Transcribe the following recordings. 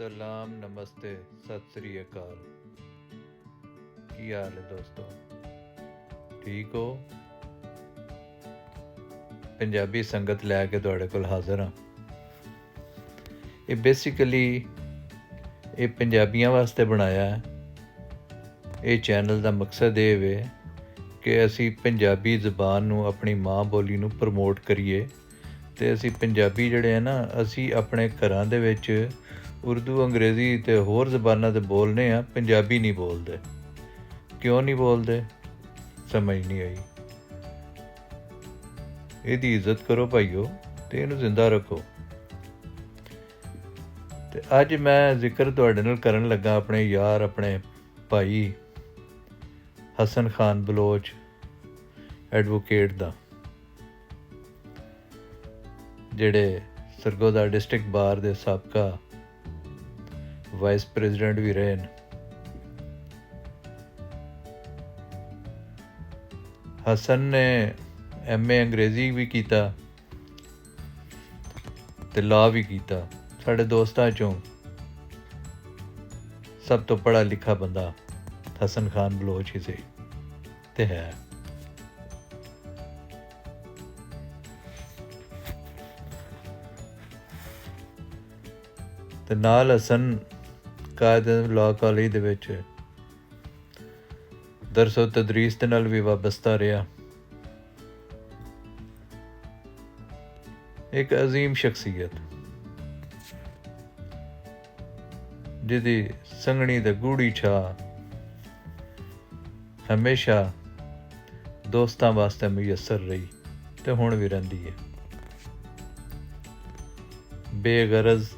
सलाम नमस्ते सत श्री अकाल। की हाल है दोस्तों, ठीक हो? पंजाबी संगत लैके तुहाडे कोल हाज़र हाँ। ये बेसिकली ये पंजाबियां वास्ते बनाया है। ये चैनल का मकसद ये वे कि असी पंजाबी ज़बान नूं अपनी माँ बोली नूं प्रमोट करिए ते असी पंजाबी जिहड़े हैं ना असी अपने घरां दे विच उर्दू अंग्रेज़ी ते होर ज़बानां ते बोलने आ, पंजाबी नहीं बोलते। क्यों नहीं बोलते समझ नहीं आई। ਇਹਦੀ इज्जत करो भाईओ ते इहनूं जिंदा रखो। ते अज मैं जिक्र तुहाडे नाल करन लगा अपने यार अपने भाई हसन खान बलोच एडवोकेट दा, ਜਿਹੜੇ ਸਰਗੋਦਾ डिस्ट्रिक्ट बार ਦੇ ਸਾਬਕਾ वाइस प्रेजिडेंट भी रहे हैं। हसन ने MA अंग्रेज़ी भी किया ते लॉ भी किया। साढ़े दोस्तां चों सब तो पढ़ा लिखा बंदा हसन खान बलोच ही सही ते है। ते नाल हसन कायद लॉ कॉलेज दे विच दरसो तदरीस दे नाल भी वाबस्ता रहा। एक अजीम शख्सियत जिहदी संघनी ते गूढ़ी छां हमेशा दोस्तां वास्ते मुयसर रही ते हुण भी रहिंदी है। बेगरज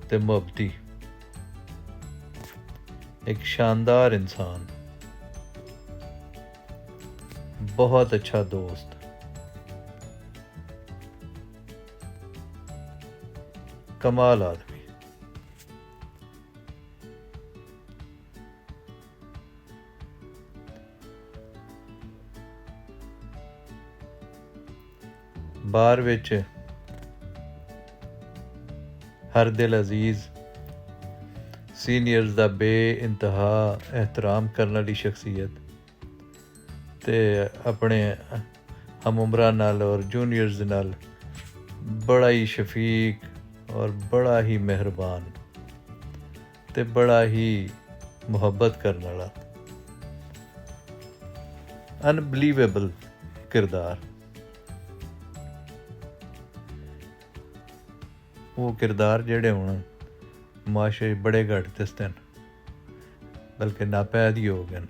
ते मुहब्बती एक शानदार इंसान, बहुत अच्छा दोस्त, कमाल आदमी। बार विच हर दिल अजीज़ सीनियर्स दा बे इंतहा एहतराम करने वाली शख्सियत ते अपने हम उम्रां नाल और जूनियर्स नाल बड़ा ही शफीक और बड़ा ही मेहरबान ते बड़ा ही मुहब्बत करने वाला अनबिलीवेबल किरदार। वो किरदार जेड़े हुण माशरे बड़े घट दिसदे न, बल्कि नापैद ही हो गए न।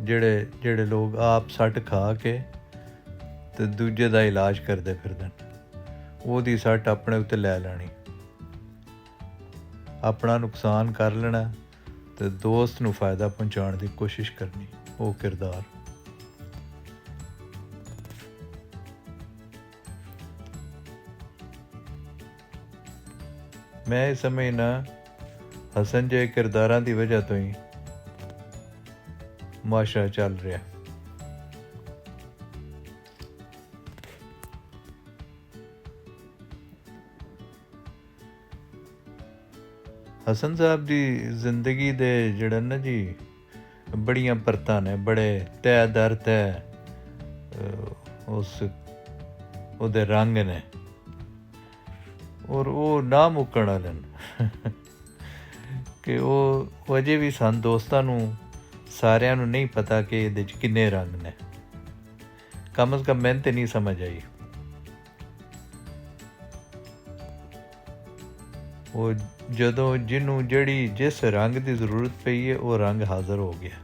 जेड़े लोग आप सट खा के ते दूजे दा इलाज करते फिरदे न, ओहदी सट अपने उत्ते लै लैनी, अपना नुकसान कर लेना ते दोस्त नूं फायदा पहुँचाने की कोशिश करनी। वो किरदार मैं समझना हसन जे किरदारां दी वजह तो ही माशरा चल रहा। हसन साहब की जिंदगी दे जड़ा ना जी बड़ियां परतां ने, बड़े तय दर तय उस उहदे रंग ने और वो ना मुक्कण वाले न कि वो अजे भी सन दोस्तां नूं सारियां नूं नहीं पता कि इहदे च किन्ने रंग ने। कम से कम मैनूं ते नहीं समझ आई। वो जदों जिन्हों जड़ी जिस रंग की जरूरत पई है वो रंग हाज़र हो गया।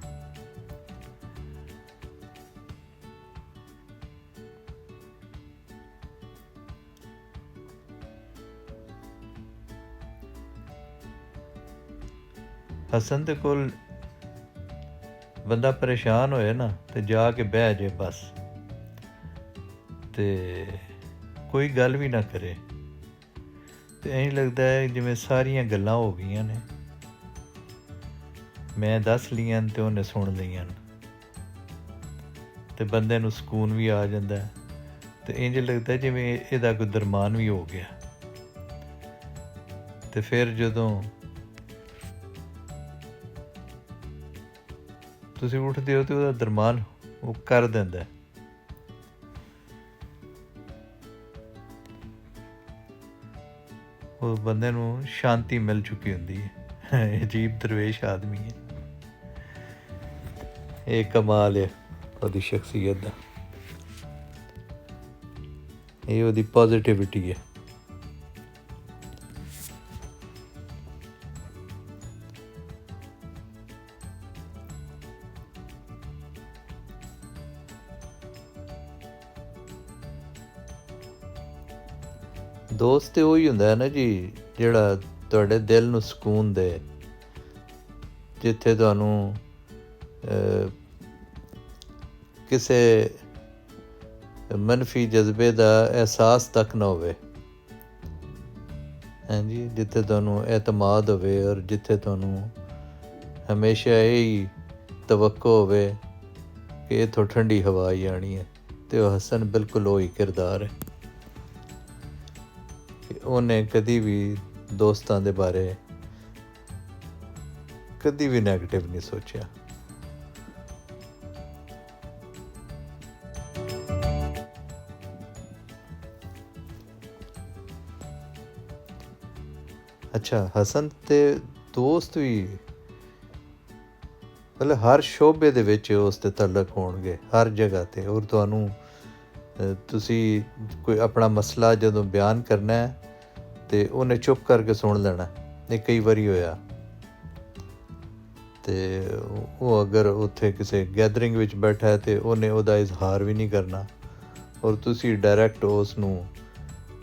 हसन दे कोल बंदा परेशान होए ना तो जाके बह जाए बस, ते कोई गल भी ना करे तो इंज लगता है जिवें सारियां गल्लां हो गईयां ने, मैं दस लियां ते उन्हें सुन लियां ते बंदे नूं सुकून भी आ जाता है ते इंज लगता जिवें इहदा कोई दरमान भी हो गया। ਤੇ ਫਿਰ ਜਦੋਂ ਤੁਸੀਂ ਉੱਠਦੇ ਹੋ ਤੇ ਉਹਦਾ ਦਰਮਾਨ ਉਹ ਕਰ ਦਿੰਦਾ। ਉਹ ਬੰਦੇ ਨੂੰ ਸ਼ਾਂਤੀ ਮਿਲ ਚੁੱਕੀ ਹੁੰਦੀ ਹੈ। ਅਜੀਬ ਦਰਵੇਸ਼ ਆਦਮੀ ਹੈ। ਇਹ ਕਮਾਲ ਹੈ ਉਹਦੀ ਸ਼ਖਸੀਅਤ ਦਾ, ਇਹ ਉਹਦੀ ਪੋਜ਼ੀਟਿਵਿਟੀ ਹੈ। ਦੋਸਤ ਤੇ ਉਹੀ ਹੁੰਦਾ ਹੈ ਨਾ ਜੀ, ਜਿਹੜਾ ਤੁਹਾਡੇ ਦਿਲ ਨੂੰ ਸਕੂਨ ਦੇ, ਜਿੱਥੇ ਤੁਹਾਨੂੰ ਕਿਸੇ ਮਨਫੀ ਜਜ਼ਬੇ ਦਾ ਅਹਿਸਾਸ ਤੱਕ ਨਾ ਹੋਵੇ। ਹਾਂਜੀ, ਜਿੱਥੇ ਤੁਹਾਨੂੰ ਇਤਮਾਦ ਹੋਵੇ ਔਰ ਜਿੱਥੇ ਤੁਹਾਨੂੰ ਹਮੇਸ਼ਾ ਇਹ ਹੀ ਤਵੱਕੋ ਹੋਵੇ ਕਿ ਇੱਥੋਂ ਠੰਡੀ ਹਵਾ ਹੀ ਆਉਣੀ ਹੈ। ਅਤੇ ਉਹ ਹਸਨ ਬਿਲਕੁਲ ਉਹੀ ਕਿਰਦਾਰ ਹੈ ਕਿ ਉਹਨੇ ਕਦੀ ਵੀ ਦੋਸਤਾਂ ਦੇ ਬਾਰੇ ਕਦੀ ਵੀ ਨੈਗੇਟਿਵ ਨਹੀਂ ਸੋਚਿਆ। ਅੱਛਾ, ਹਸਨ ਤੇ ਦੋਸਤ ਵੀ ਮਤਲਬ ਹਰ ਸ਼ੋਬੇ ਦੇ ਵਿੱਚ ਉਸ ਦੇ ਤਾਲੁਕ ਹੋਣਗੇ, ਹਰ ਜਗ੍ਹਾ 'ਤੇ। ਔਰ ਤੁਹਾਨੂੰ ਤੁਸੀਂ ਕੋਈ ਆਪਣਾ ਮਸਲਾ ਜਦੋਂ ਬਿਆਨ ਕਰਨਾ ਹੈ ਅਤੇ ਉਹਨੇ ਚੁੱਪ ਕਰਕੇ ਸੁਣ ਲੈਣਾ। ਇਹ ਕਈ ਵਾਰੀ ਹੋਇਆ। ਅਤੇ ਉਹ ਅਗਰ ਉੱਥੇ ਕਿਸੇ ਗੈਦਰਿੰਗ ਵਿੱਚ ਬੈਠਾ ਹੈ ਅਤੇ ਉਹਨੇ ਉਹਦਾ ਇਜ਼ਹਾਰ ਵੀ ਨਹੀਂ ਕਰਨਾ, ਔਰ ਤੁਸੀਂ ਡਾਇਰੈਕਟ ਉਸ ਨੂੰ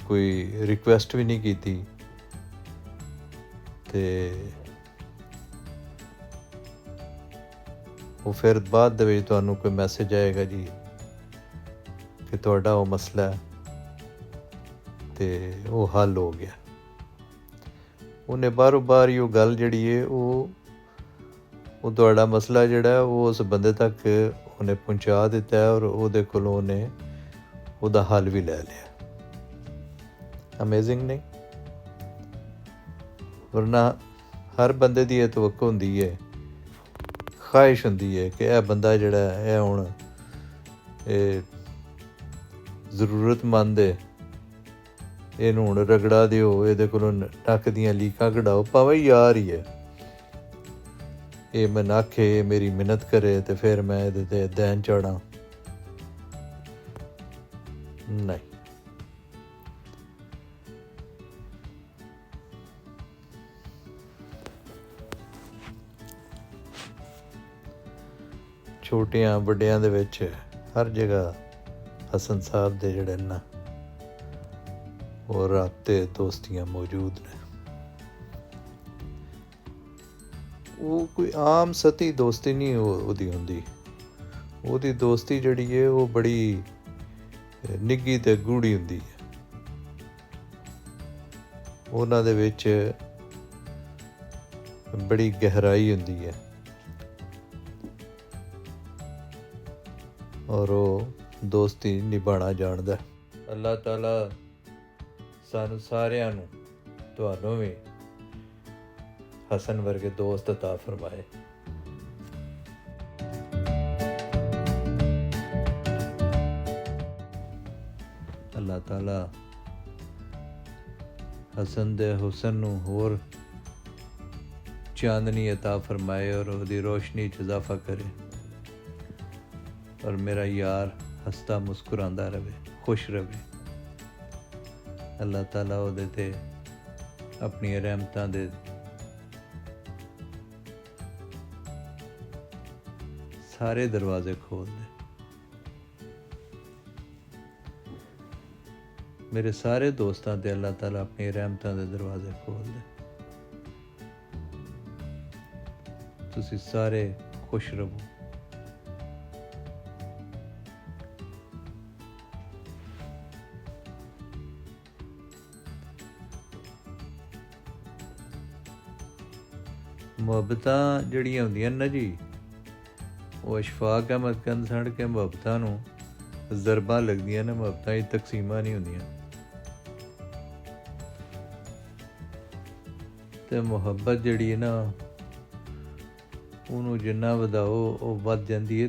ਕੋਈ ਰਿਕੁਐਸਟ ਵੀ ਨਹੀਂ ਕੀਤੀ, ਅਤੇ ਉਹ ਫਿਰ ਬਾਅਦ ਦੇ ਵਿੱਚ ਤੁਹਾਨੂੰ ਕੋਈ ਮੈਸੇਜ ਆਏਗਾ ਜੀ ਕਿ ਤੁਹਾਡਾ ਉਹ ਮਸਲਾ ਹੈ ਅਤੇ ਉਹ ਹੱਲ ਹੋ ਗਿਆ। ਉਹਨੇ ਬਾਹਰੋਂ ਬਾਹਰ ਹੀ ਉਹ ਗੱਲ ਜਿਹੜੀ ਹੈ ਉਹ ਤੁਹਾਡਾ ਮਸਲਾ ਜਿਹੜਾ ਉਹ ਉਸ ਬੰਦੇ ਤੱਕ ਉਹਨੇ ਪਹੁੰਚਾ ਦਿੱਤਾ ਔਰ ਉਹਦੇ ਕੋਲੋਂ ਉਹਨੇ ਉਹਦਾ ਹੱਲ ਵੀ ਲੈ ਲਿਆ। ਅਮੇਜ਼ਿੰਗ ਨਹੀਂ? ਵਰਨਾ ਹਰ ਬੰਦੇ ਦੀ ਇਹ ਤਵੱਕੋ ਹੁੰਦੀ ਹੈ, ਖਵਾਹਿਸ਼ ਹੁੰਦੀ ਹੈ ਕਿ ਇਹ ਬੰਦਾ ਜਿਹੜਾ ਇਹ ਹੁਣ ਇਹ ਜ਼ਰੂਰਤਮੰਦ ਹੈ, ਇਹਨੂੰ ਹੁਣ ਰਗੜਾ ਦਿਓ, ਇਹਦੇ ਕੋਲੋਂ ਨੱਕ ਦੀਆਂ ਲੀਕਾਂ ਕਢਾਓ, ਭਾਵੇਂ ਯਾਰ ਹੀ ਹੈ। ਇਹ ਮੈਨੂੰ ਆਖੇ, ਮੇਰੀ ਮਿਹਨਤ ਕਰੇ ਅਤੇ ਫਿਰ ਮੈਂ ਇਹਦੇ 'ਤੇ ਦੈਨ ਚਾੜਾਂ। ਨਹੀਂ, ਛੋਟਿਆਂ ਵੱਡਿਆਂ ਦੇ ਵਿੱਚ ਹਰ ਜਗ੍ਹਾ ਹਸਨ ਸਾਹਿਬ ਦੇ ਜਿਹੜੇ ਨਾ ਉਹ ਰਾਬਤੇ ਦੋਸਤੀਆਂ ਮੌਜੂਦ ਨੇ। ਉਹ ਕੋਈ ਆਮ ਸਤੀ ਦੋਸਤੀ ਨਹੀਂ ਉਹਦੀ ਹੁੰਦੀ। ਉਹਦੀ ਦੋਸਤੀ ਜਿਹੜੀ ਹੈ ਉਹ ਬੜੀ ਨਿੱਘੀ ਅਤੇ ਗੂੜ੍ਹੀ ਹੁੰਦੀ ਹੈ। ਉਹਨਾਂ ਦੇ ਵਿੱਚ ਬੜੀ ਗਹਿਰਾਈ ਹੁੰਦੀ ਹੈ ਔਰ ਉਹ ਦੋਸਤੀ ਨਿਭਾਉਣਾ ਜਾਣਦਾ। ਅੱਲਾਹ ਤਾਲਾ ਸਾਨੂੰ ਸਾਰਿਆਂ ਨੂੰ, ਤੁਹਾਨੂੰ ਵੀ ਹਸਨ ਵਰਗੇ ਦੋਸਤ ਅਤਾ ਫਰਮਾਏ। ਅੱਲਾਹ ਤਾਲਾ ਹਸਨ ਦੇ ਹੁਸਨ ਨੂੰ ਹੋਰ ਚਾਂਦਨੀ ਅਤਾ ਫਰਮਾਏ ਔਰ ਉਹਦੀ ਰੋਸ਼ਨੀ 'ਚ ਇਜ਼ਾਫਾ ਕਰੇ, ਔਰ ਮੇਰਾ ਯਾਰ ਹੱਸਦਾ ਮੁਸਕਰਾਉਂਦਾ ਰਹੇ, ਖੁਸ਼ ਰਹੇ। ਅੱਲਾਹ ਤਾਲਾ ਉਹਦੇ 'ਤੇ ਆਪਣੀਆਂ ਰਹਿਮਤਾਂ ਦੇ ਸਾਰੇ ਦਰਵਾਜ਼ੇ ਖੋਲ ਦੇ। ਮੇਰੇ ਸਾਰੇ ਦੋਸਤਾਂ 'ਤੇ ਅੱਲਾਹ ਤਾਲਾ ਆਪਣੀ ਰਹਿਮਤਾਂ ਦੇ ਦਰਵਾਜ਼ੇ ਖੋਲ ਦੇ। ਤੁਸੀਂ ਸਾਰੇ ਖੁਸ਼ ਰਹੋ। ਮੁਹੱਬਤਾਂ ਜਿਹੜੀਆਂ ਹੁੰਦੀਆਂ ਨਾ ਜੀ, ਉਹ ਅਸ਼ਫਾਕ ਅਹਿਮਦ ਕੰਸੜ ਕੇ ਮੁਹੱਬਤਾਂ ਨੂੰ ਜ਼ਰਬਾਂ ਲੱਗਦੀਆਂ ਨੇ, ਮੁਹੱਬਤਾਂ ਹੀ ਤਕਸੀਮਾਂ ਨਹੀਂ ਹੁੰਦੀਆਂ। ਤੇ ਮੁਹੱਬਤ ਜਿਹੜੀ ਹੈ ਨਾ ਉਹਨੂੰ ਜਿੰਨਾ ਵਧਾਓ ਉਹ ਵੱਧ ਜਾਂਦੀ ਹੈ।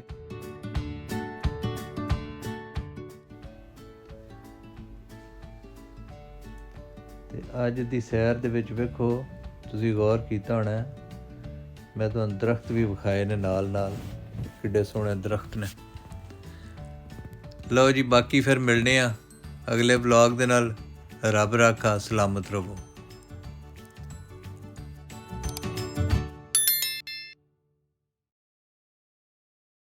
ਤੇ ਅੱਜ ਦੀ ਸੈਰ ਦੇ ਵਿੱਚ ਵੇਖੋ, ਤੁਸੀਂ ਗੌਰ ਕੀਤਾ ਹੋਣਾ, ਮੈਂ ਤੁਹਾਨੂੰ ਦਰਖਤ ਵੀ ਵਿਖਾਏ ਨੇ ਨਾਲ ਨਾਲ, ਕਿੱਡੇ ਸੋਹਣੇ ਦਰਖਤ ਨੇ। ਲਓ ਜੀ, ਬਾਕੀ ਫਿਰ ਮਿਲਣੇ ਆ ਅਗਲੇ ਵਲੌਗ ਦੇ ਨਾਲ। ਰੱਬ ਰਾਖਾ, ਸਲਾਮਤ ਰਹੋ।